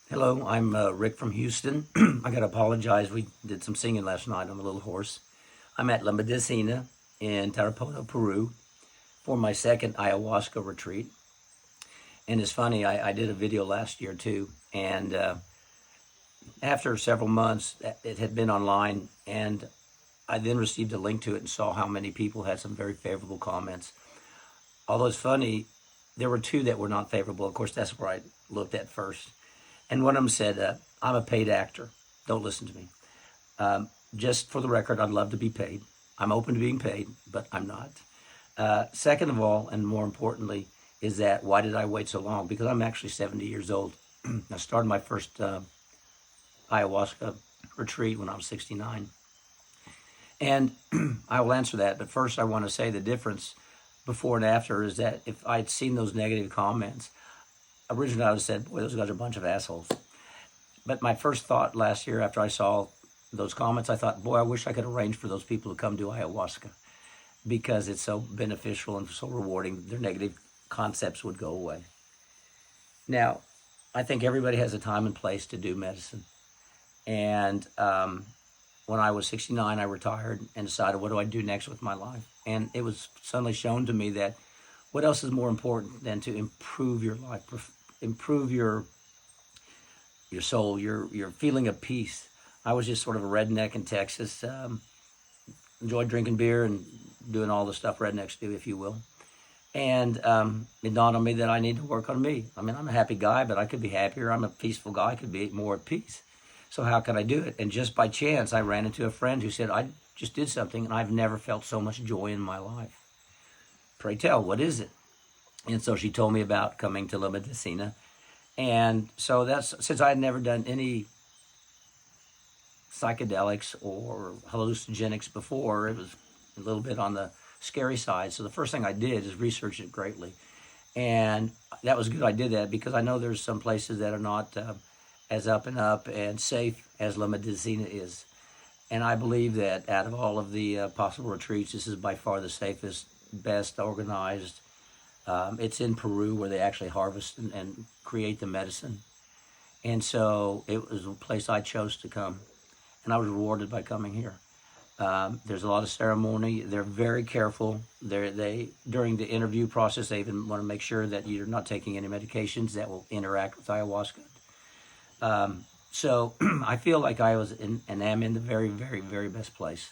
Hello, I'm Rick from Houston. I got to apologize. We did some singing last night. I'm a little hoarse. I'm at La Medicina in Tarapoto, Peru for my second ayahuasca retreat. And it's funny, I did a video last year too. And after several months, it had been online. And I then received a link to it and saw how many people had some very favorable comments. Although it's funny, there were two that were not favorable. Of course, that's where I looked at first. And one of them said, I'm a paid actor. Don't listen to me. Just for the record, I'd love to be paid. I'm open to being paid, but I'm not. Second of all, and more importantly, is that why did I wait so long? Because I'm actually 70 years old. I started my first ayahuasca retreat when I was 69. And I will answer that. But first, I want to say the difference before and after is that if I'd seen those negative comments, originally I would have said, boy, those guys are a bunch of assholes. But my first thought last year after I saw those comments, I thought, boy, I wish I could arrange for those people to come do ayahuasca because it's so beneficial and so rewarding. Their negative concepts would go away. Now, I think everybody has a time and place to do medicine. And when I was 69, I retired and decided, what do I do next with my life? And it was suddenly shown to me that what else is more important than to improve your life, improve your soul, your feeling of peace. I was just sort of a redneck in Texas, enjoyed drinking beer and doing all the stuff rednecks do, if you will. And it dawned on me that I need to work on me. I mean, I'm a happy guy, but I could be happier. I'm a peaceful guy. I could be more at peace. So how can I do it? And just by chance, I ran into a friend who said, I just did something and I've never felt so much joy in my life. Pray tell, what is it? And so she told me about coming to La Medicina. And so that's, since I had never done any psychedelics or hallucinogenics before, it was a little bit on the scary side. So the first thing I did is research it greatly. And that was good I did that because I know there's some places that are not as up and safe as La Medicina is. And I believe that out of all of the possible retreats, this is by far the safest, best organized. It's in Peru where they actually harvest and create the medicine. And so it was a place I chose to come. And I was rewarded by coming here. There's a lot of ceremony. They're very careful. They during the interview process, they even want to make sure that you're not taking any medications that will interact with ayahuasca. So I feel like I was in, and am in the very, very, very best place.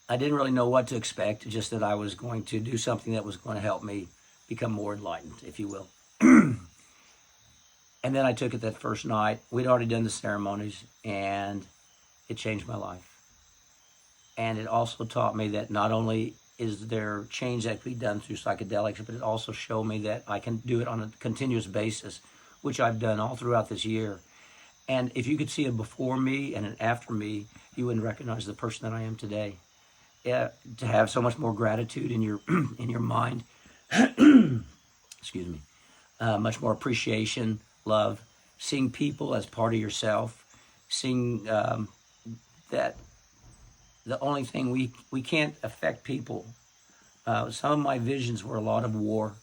I didn't really know what to expect, just that I was going to do something that was going to help me become more enlightened, if you will. And then I took it that first night. We'd already done the ceremonies, and it changed my life. And it also taught me that not only is there change that can be done through psychedelics, but it also showed me that I can do it on a continuous basis, which I've done all throughout this year. And if you could see a before me and an after me, you wouldn't recognize the person that I am today. Yeah, to have so much more gratitude in your in your mind, excuse me, much more appreciation, love, seeing people as part of yourself, seeing that the only thing we can't affect people. Some of my visions were a lot of war,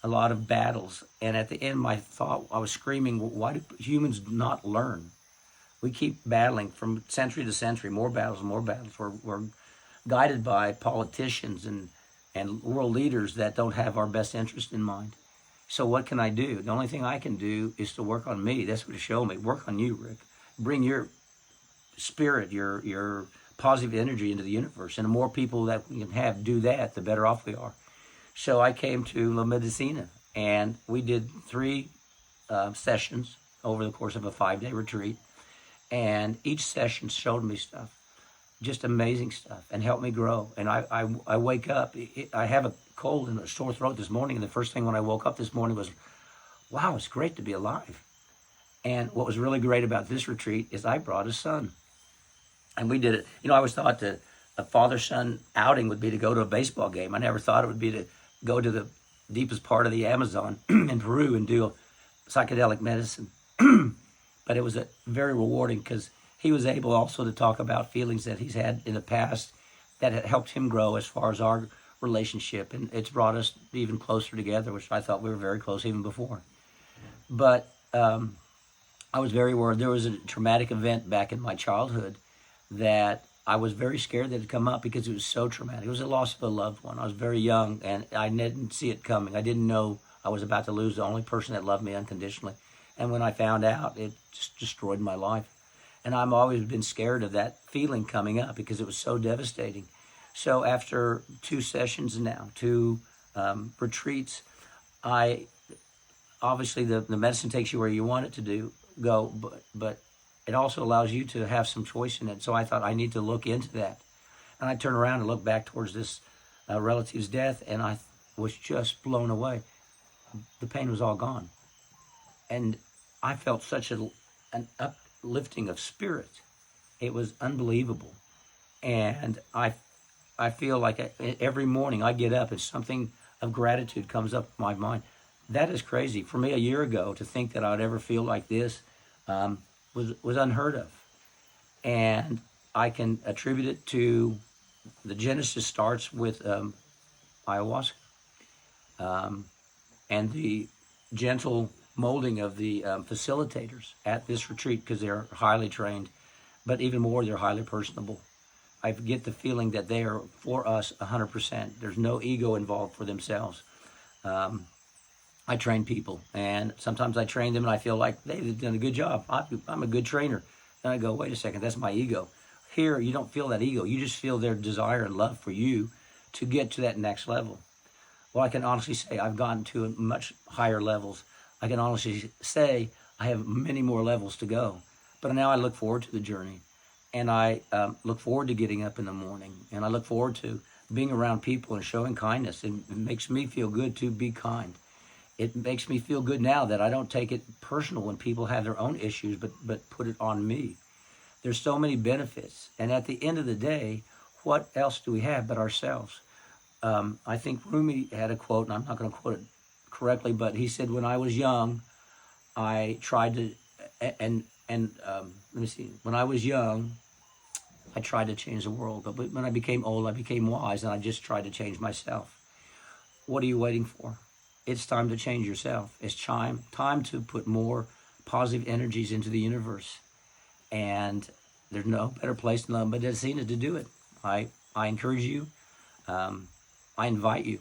a lot of battles, and at the end, my thought, I was screaming, why do humans not learn? We keep battling from century to century, more battles and more battles. We're guided by politicians and world leaders that don't have our best interest in mind. So what can I do? The only thing I can do is to work on me. That's what it showed me. Work on you, Rick. Bring your spirit, your positive energy into the universe. And the more people that we can have do that, the better off we are. So I came to La Medicina, and we did 3 sessions over the course of a 5-day retreat. And each session showed me stuff. Just amazing stuff, and helped me grow. And I wake up, I have a cold and a sore throat this morning, and the first thing when I woke up this morning was, wow, it's great to be alive. And what was really great about this retreat is I brought a son. And we did it. You know, I always thought that a father-son outing would be to go to a baseball game. I never thought it would be to go to the deepest part of the Amazon in Peru and do psychedelic medicine. But it was very rewarding because he was able also to talk about feelings that he's had in the past that had helped him grow as far as our relationship. And it's brought us even closer together, which I thought we were very close even before. But I was very worried. There was a traumatic event back in my childhood that I was very scared that it'd come up because it was so traumatic. It was the loss of a loved one. I was very young and I didn't see it coming. I didn't know I was about to lose the only person that loved me unconditionally. And when I found out, it just destroyed my life. And I've always been scared of that feeling coming up because it was so devastating. So after 2 sessions now, 2 retreats, I obviously the medicine takes you where you want it to go, but it also allows you to have some choice in it. So I thought I need to look into that. And I turned around and looked back towards this relative's death, and I was just blown away. The pain was all gone. And I felt such an uplifting of spirit. It was unbelievable. And I feel like every morning I get up and something of gratitude comes up in my mind. That is crazy. For me, a year ago, to think that I would ever feel like this was unheard of. And I can attribute it to the genesis starts with ayahuasca and the gentle molding of the facilitators at this retreat, because they're highly trained, but even more, they're highly personable. I get the feeling that they are for us 100%. There's no ego involved for themselves. I train people, and sometimes I train them and I feel like they've done a good job. I'm a good trainer. Then I go, wait a second, that's my ego. Here, you don't feel that ego. You just feel their desire and love for you to get to that next level. Well, I can honestly say I've gotten to much higher levels. I can honestly say I have many more levels to go. But now I look forward to the journey. And I look forward to getting up in the morning. And I look forward to being around people and showing kindness. It makes me feel good to be kind. It makes me feel good now that I don't take it personal when people have their own issues, but put it on me. There's so many benefits. And at the end of the day, what else do we have but ourselves? I think Rumi had a quote, and I'm not going to quote it correctly, but he said, when I was young, I tried to, let me see, when I was young, I tried to change the world. But when I became old, I became wise, and I just tried to change myself. What are you waiting for? It's time to change yourself. It's time to put more positive energies into the universe. And there's no better place than Medicina to do it. I encourage you. I invite you.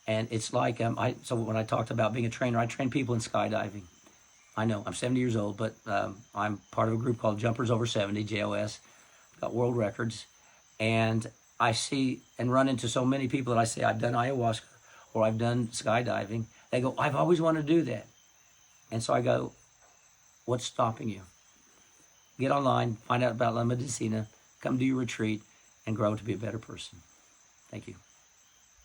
And it's like, so when I talked about being a trainer, I train people in skydiving. I know, I'm 70 years old, but I'm part of a group called Jumpers Over 70, JOS. Got world records. And I see and run into so many people that I say, I've done ayahuasca or I've done skydiving. They go, I've always wanted to do that. And so I go, what's stopping you? Get online, find out about La Medicina, come do your retreat, and grow to be a better person. Thank you.